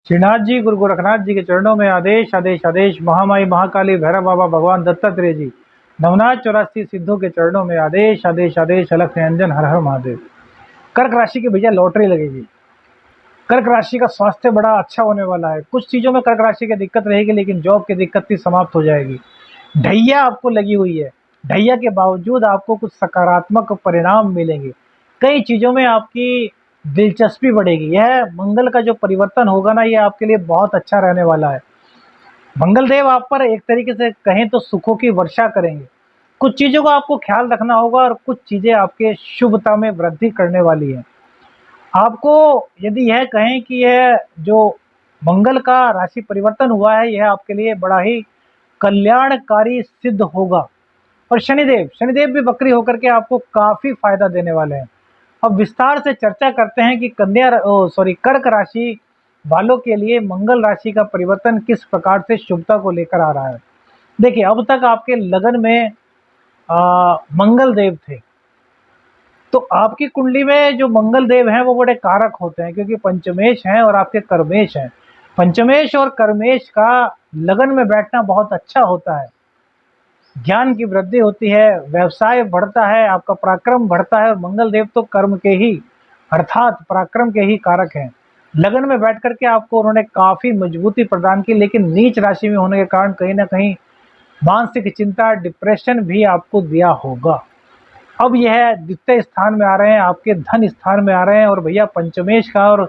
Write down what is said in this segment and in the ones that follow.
श्रीनाथ जी गुरु गोरखनाथ जी के चरणों में आदेश आदेश आदेश। महामाई महाकाली भैरव बाबा भगवान दत्तात्रेय जी नवनाथ 84 सिद्धों के चरणों में आदेश आदेश आदेश। अलख निरंजन हर हर महादेव। कर्क राशि की भैया लॉटरी लगेगी। कर्क राशि का स्वास्थ्य बड़ा अच्छा होने वाला है। कुछ चीजों में कर्क राशि की दिक्कत रहेगी, लेकिन जॉब की दिक्कत भी समाप्त हो जाएगी। ढैया आपको लगी हुई है, ढैया के बावजूद आपको कुछ सकारात्मक परिणाम मिलेंगे। कई चीजों में आपकी दिलचस्पी बढ़ेगी। यह मंगल का जो परिवर्तन होगा ना, ये आपके लिए बहुत अच्छा रहने वाला है। मंगल देव आप पर एक तरीके से कहें तो सुखों की वर्षा करेंगे। कुछ चीजों का आपको ख्याल रखना होगा और कुछ चीजें आपके शुभता में वृद्धि करने वाली है। आपको यदि यह कहें कि यह जो मंगल का राशि परिवर्तन हुआ है, यह आपके लिए बड़ा ही कल्याणकारी सिद्ध होगा। और शनिदेव भी वक्री होकर के आपको काफी फायदा देने वाले हैं। अब विस्तार से चर्चा करते हैं कि कर्क राशि वालों के लिए मंगल राशि का परिवर्तन किस प्रकार से शुभता को लेकर आ रहा है। देखिए, अब तक आपके लगन में मंगल देव थे, तो आपकी कुंडली में जो मंगल देव हैं वो बड़े कारक होते हैं, क्योंकि पंचमेश हैं और आपके कर्मेश हैं। पंचमेश और कर्मेश का लगन में बैठना बहुत अच्छा होता है। ज्ञान की वृद्धि होती है, व्यवसाय बढ़ता है, आपका पराक्रम बढ़ता है। और मंगल देव तो कर्म के ही अर्थात पराक्रम के ही कारक हैं। लगन में बैठ करके आपको उन्होंने काफी मजबूती प्रदान की, लेकिन नीच राशि में होने के कारण कहीं ना कहीं मानसिक चिंता, डिप्रेशन भी आपको दिया होगा। अब यह द्वितीय स्थान में आ रहे हैं, आपके धन स्थान में आ रहे हैं। और भैया पंचमेश का और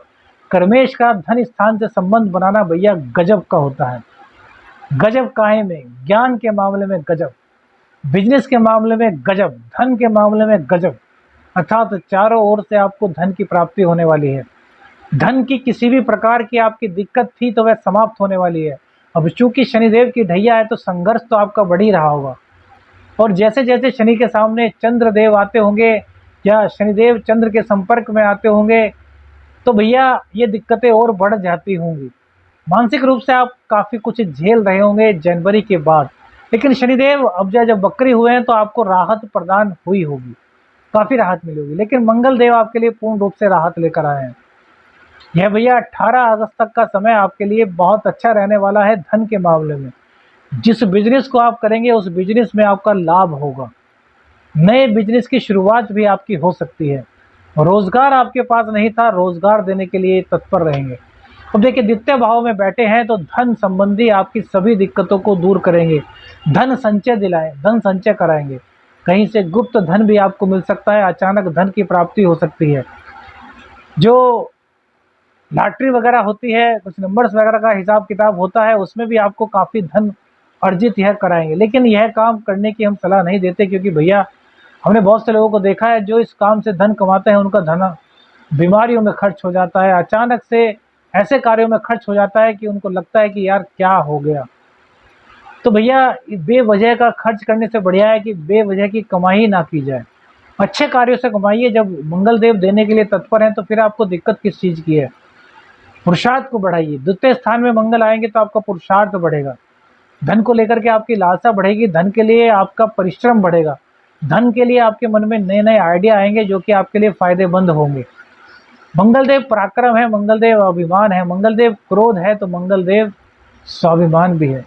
कर्मेश का धन स्थान से संबंध बनाना भैया गजब का होता है। गजब काहे में? ज्ञान के मामले में गजब, बिजनेस के मामले में गजब, धन के मामले में गजब। अर्थात चारों ओर से आपको धन की प्राप्ति होने वाली है। धन की किसी भी प्रकार की आपकी दिक्कत थी तो वह समाप्त होने वाली है। अब चूंकि शनिदेव की ढैया है तो संघर्ष तो आपका बढ़ ही रहा होगा। और जैसे जैसे शनि के सामने चंद्र देव आते होंगे या शनिदेव चंद्र के संपर्क में आते होंगे, तो भैया ये दिक्कतें और बढ़ जाती होंगी। मानसिक रूप से आप काफी कुछ झेल रहे होंगे जनवरी के बाद, लेकिन शनिदेव अब जब वक्री हुए हैं तो आपको राहत प्रदान हुई होगी, काफी राहत मिली होगी। लेकिन मंगल देव आपके लिए पूर्ण रूप से राहत लेकर आए हैं। यह भैया 18 अगस्त तक का समय आपके लिए बहुत अच्छा रहने वाला है। धन के मामले में जिस बिजनेस को आप करेंगे उस बिजनेस में आपका लाभ होगा। नए बिजनेस की शुरुआत भी आपकी हो सकती है। रोजगार आपके पास नहीं था, रोजगार देने के लिए तत्पर रहेंगे। अब देखिए, द्वितीय भाव में बैठे हैं तो धन संबंधी आपकी सभी दिक्कतों को दूर करेंगे। धन संचय दिलाएं, धन संचय कराएंगे। कहीं से गुप्त धन भी आपको मिल सकता है, अचानक धन की प्राप्ति हो सकती है। जो लॉटरी वगैरह होती है, कुछ नंबर्स वगैरह का हिसाब किताब होता है, उसमें भी आपको काफी धन अर्जित यह कराएंगे। लेकिन यह काम करने की हम सलाह नहीं देते, क्योंकि भैया हमने बहुत से लोगों को देखा है जो इस काम से धन कमाते हैं, उनका धन बीमारियों में खर्च हो जाता है, अचानक से ऐसे कार्यों में खर्च हो जाता है कि उनको लगता है कि यार क्या हो गया। तो भैया बेवजह का खर्च करने से बढ़िया है कि बेवजह की कमाई ना की जाए। अच्छे कार्यों से कमाइए। जब मंगल देव देने के लिए तत्पर हैं तो फिर आपको दिक्कत किस चीज की है? पुरुषार्थ को बढ़ाइए। द्वितीय स्थान में मंगल आएंगे तो आपका पुरुषार्थ बढ़ेगा। धन को लेकर के आपकी लालसा बढ़ेगी, धन के लिए आपका परिश्रम बढ़ेगा, धन के लिए आपके मन में नए नए आइडिया आएंगे जो कि आपके लिए फायदेमंद होंगे। मंगल देव पराक्रम है, मंगल देव अभिमान है, मंगल देव क्रोध है, तो मंगल देव स्वाभिमान भी है।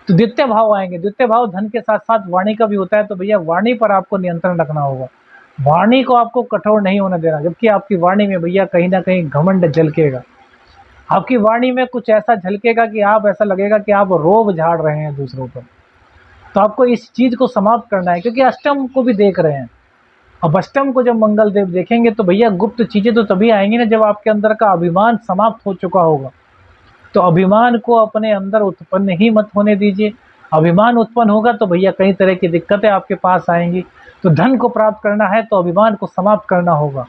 तो द्वितीय भाव आएंगे। द्वितीय भाव धन के साथ साथ वाणी का भी होता है, तो भैया वाणी पर आपको नियंत्रण रखना होगा। वाणी को आपको कठोर नहीं होने देना, जबकि आपकी वाणी में भैया कहीं ना कहीं घमंड झलकेगा। आपकी वाणी में कुछ ऐसा झलकेगा कि आप ऐसा लगेगा कि आप रोब झाड़ रहे हैं दूसरों पर। तो आपको इस चीज को समाप्त करना है, क्योंकि अष्टम को भी देख रहे हैं। अब अष्टम को जब मंगल देव देखेंगे तो भैया गुप्त चीजें तो तभी आएंगी ना जब आपके अंदर का अभिमान समाप्त हो चुका होगा। तो अभिमान को अपने अंदर उत्पन्न ही मत होने दीजिए। अभिमान उत्पन्न होगा तो भैया कई तरह की दिक्कतें आपके पास आएंगी। तो धन को प्राप्त करना है तो अभिमान को समाप्त करना होगा।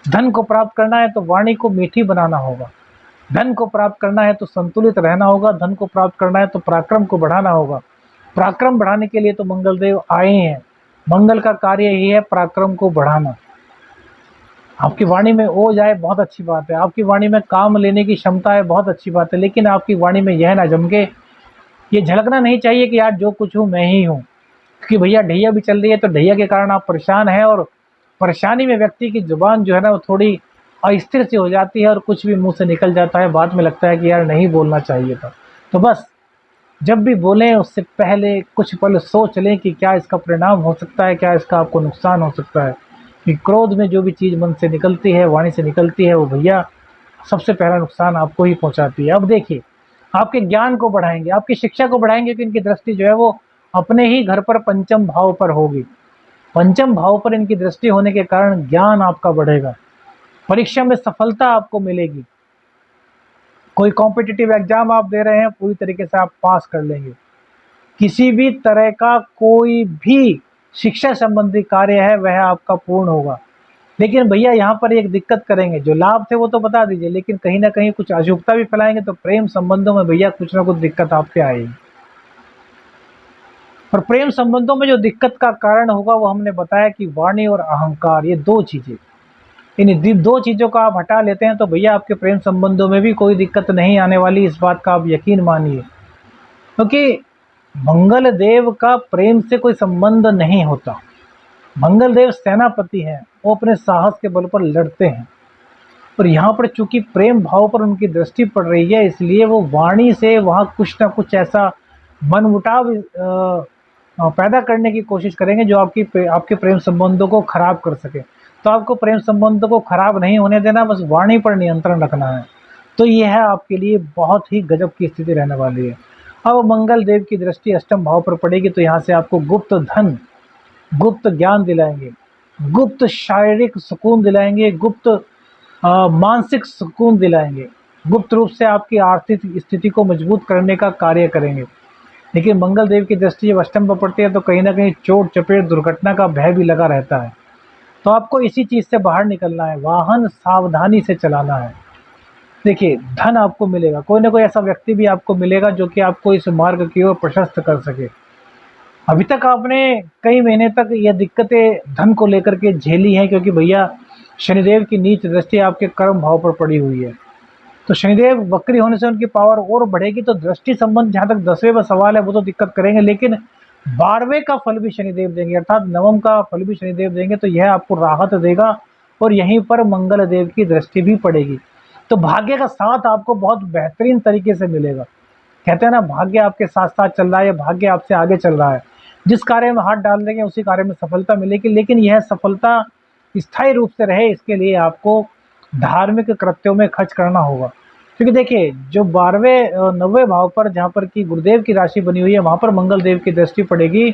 धन को प्राप्त करना है तो वाणी को मीठी बनाना होगा। धन को प्राप्त करना है तो संतुलित रहना होगा। धन को प्राप्त करना है तो पराक्रम को बढ़ाना होगा। पराक्रम बढ़ाने के लिए तो मंगल देव आए हैं। मंगल का कार्य ही है पराक्रम को बढ़ाना। आपकी वाणी में ओज आए, बहुत अच्छी बात है। आपकी वाणी में काम लेने की क्षमता है, बहुत अच्छी बात है। लेकिन आपकी वाणी में यह ना जमके, ये झलकना नहीं चाहिए कि यार जो कुछ हूँ मैं ही हूँ। क्योंकि भैया ढैया भी चल रही है, तो ढैया के कारण आप परेशान हैं। और परेशानी में व्यक्ति की जुबान जो है ना वो थोड़ी अस्थिर सी हो जाती है और कुछ भी मुंह से निकल जाता है, बाद में लगता है कि यार नहीं बोलना चाहिए था। तो बस जब भी बोलें उससे पहले कुछ पल सोच लें कि क्या इसका परिणाम हो सकता है, क्या इसका आपको नुकसान हो सकता है। कि क्रोध में जो भी चीज़ मन से निकलती है, वाणी से निकलती है, वो भैया सबसे पहला नुकसान आपको ही पहुंचाती है। अब देखिए, आपके ज्ञान को बढ़ाएंगे, आपकी शिक्षा को बढ़ाएंगे कि इनकी दृष्टि जो है वो अपने ही घर पर पंचम भाव पर होगी। पंचम भाव पर इनकी दृष्टि होने के कारण ज्ञान आपका बढ़ेगा, परीक्षा में सफलता आपको मिलेगी। कोई कॉम्पिटिटिव एग्जाम आप दे रहे हैं, पूरी तरीके से आप पास कर लेंगे। किसी भी तरह का कोई भी शिक्षा संबंधी कार्य है वह आपका पूर्ण होगा। लेकिन भैया यहाँ पर एक दिक्कत करेंगे, जो लाभ थे वो तो बता दीजिए, लेकिन कहीं ना कहीं कुछ अशुभता भी फैलाएंगे तो प्रेम संबंधों में भैया कुछ ना कुछ दिक्कत आपके आएगी। और प्रेम संबंधों में जो दिक्कत का कारण होगा वो हमने बताया कि वाणी और अहंकार, ये दो चीजें, इन दो चीजों का आप हटा लेते हैं तो भैया आपके प्रेम संबंधों में भी कोई दिक्कत नहीं आने वाली, इस बात का आप यकीन मानिए। क्योंकि मंगल देव का प्रेम से कोई संबंध नहीं होता। मंगल देव सेनापति हैं, वो अपने साहस के बल पर लड़ते हैं। और यहाँ पर चूंकि प्रेम भाव पर उनकी दृष्टि पड़ रही है, इसलिए वो वाणी से वहाँ कुछ ना कुछ ऐसा मनमुटाव पैदा करने की कोशिश करेंगे जो आपके प्रेम संबंधों को खराब कर सके। तो आपको प्रेम संबंधों को खराब नहीं होने देना, बस वाणी पर नियंत्रण रखना है। तो यह है आपके लिए बहुत ही गजब की स्थिति रहने वाली है। अब मंगल देव की दृष्टि अष्टम भाव पर पड़ेगी तो यहाँ से आपको गुप्त धन, गुप्त ज्ञान दिलाएंगे, गुप्त शारीरिक सुकून दिलाएंगे, गुप्त मानसिक सुकून दिलाएंगे, गुप्त रूप से आपकी आर्थिक स्थिति को मजबूत करने का कार्य करेंगे। लेकिन मंगल देव की दृष्टि जब अष्टम पर पड़ती है तो कहीं ना कहीं चोट चपेट दुर्घटना का भय भी लगा रहता है। तो आपको इसी चीज़ से बाहर निकलना है, वाहन सावधानी से चलाना है। देखिए, धन आपको मिलेगा, कोई ना कोई ऐसा व्यक्ति भी आपको मिलेगा जो कि आपको इस मार्ग की ओर प्रशस्त कर सके। अभी तक आपने कई महीने तक यह दिक्कतें धन को लेकर के झेली हैं, क्योंकि भैया शनिदेव की नीच दृष्टि आपके कर्म भाव पर पड़ी हुई है। तो शनिदेव वक्री होने से उनकी पावर और बढ़ेगी। तो दृष्टि संबंध जहाँ तक 10वें का सवाल है वो तो दिक्कत करेंगे, लेकिन 12वें का फल भी शनिदेव देंगे, अर्थात नवम का फल भी शनिदेव देंगे। तो यह आपको राहत देगा और यहीं पर मंगल देव की दृष्टि भी पड़ेगी। तो भाग्य का साथ आपको बहुत बेहतरीन तरीके से मिलेगा। कहते हैं ना, भाग्य आपके साथ साथ चल रहा है, भाग्य आपसे आगे चल रहा है। जिस कार्य में हाथ डाल देंगे उसी कार्य में सफलता मिलेगी। लेकिन यह सफलता स्थायी रूप से रहे, इसके लिए आपको धार्मिक कृत्यों में खर्च करना होगा। क्योंकि देखिए, जो 12वें 9वें भाव पर जहाँ पर कि गुरुदेव की राशि बनी हुई है, वहाँ पर मंगल देव की दृष्टि पड़ेगी।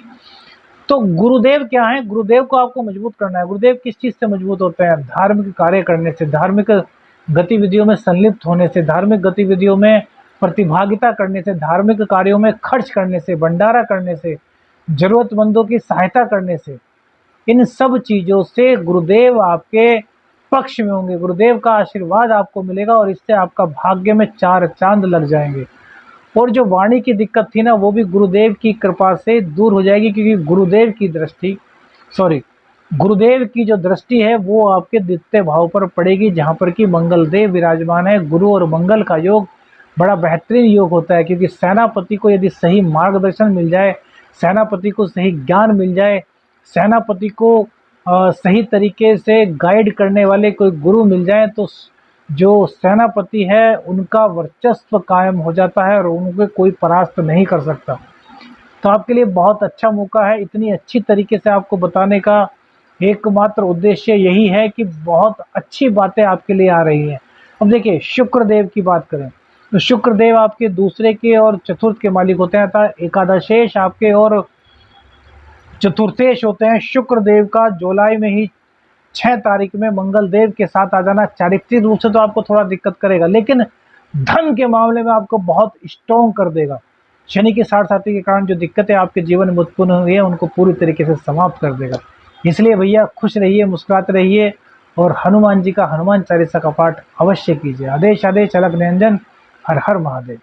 तो गुरुदेव क्या है, गुरुदेव को आपको मजबूत करना है। गुरुदेव किस चीज़ से मजबूत होते हैं? धार्मिक कार्य करने से, धार्मिक गतिविधियों में संलिप्त होने से, धार्मिक गतिविधियों में प्रतिभागिता करने से, धार्मिक कार्यों में खर्च करने से, भंडारा करने से, जरूरतमंदों की सहायता करने से, इन सब चीज़ों से गुरुदेव आपके पक्ष में होंगे। गुरुदेव का आशीर्वाद आपको मिलेगा और इससे आपका भाग्य में 4 चांद लग जाएंगे। और जो वाणी की दिक्कत थी ना, वो भी गुरुदेव की कृपा से दूर हो जाएगी, क्योंकि गुरुदेव की जो दृष्टि है वो आपके द्वितीय भाव पर पड़ेगी, जहाँ पर कि मंगल देव विराजमान है। गुरु और मंगल का योग बड़ा बेहतरीन योग होता है, क्योंकि सेनापति को यदि सही मार्गदर्शन मिल जाए, सेनापति को सही ज्ञान मिल जाए, सेनापति को सही तरीके से गाइड करने वाले कोई गुरु मिल जाए, तो जो सेनापति है उनका वर्चस्व कायम हो जाता है और उनको कोई परास्त नहीं कर सकता। तो आपके लिए बहुत अच्छा मौका है। इतनी अच्छी तरीके से आपको बताने का एकमात्र उद्देश्य यही है कि बहुत अच्छी बातें आपके लिए आ रही हैं। अब देखिए, शुक्रदेव की बात करें तो शुक्रदेव आपके दूसरे के और चतुर्थ के मालिक होते हैं, अर्थात एकादशेश आपके और चतुर्थेश होते हैं। शुक्रदेव का जुलाई में ही 6 तारीख में मंगल देव के साथ आ जाना चारित्रिक रूप से तो आपको थोड़ा दिक्कत करेगा, लेकिन धन के मामले में आपको बहुत स्ट्रॉन्ग कर देगा। शनि के साथ साथी के कारण जो दिक्कतें आपके जीवन में उत्पन्न हुई है उनको पूरी तरीके से समाप्त कर देगा। इसलिए भैया खुश रहिए, मुस्कुराते रहिए और हनुमान जी का हनुमान चालीसा का पाठ अवश्य कीजिए। आदेश आदेश अलख निरंजन, हर हर महादेव।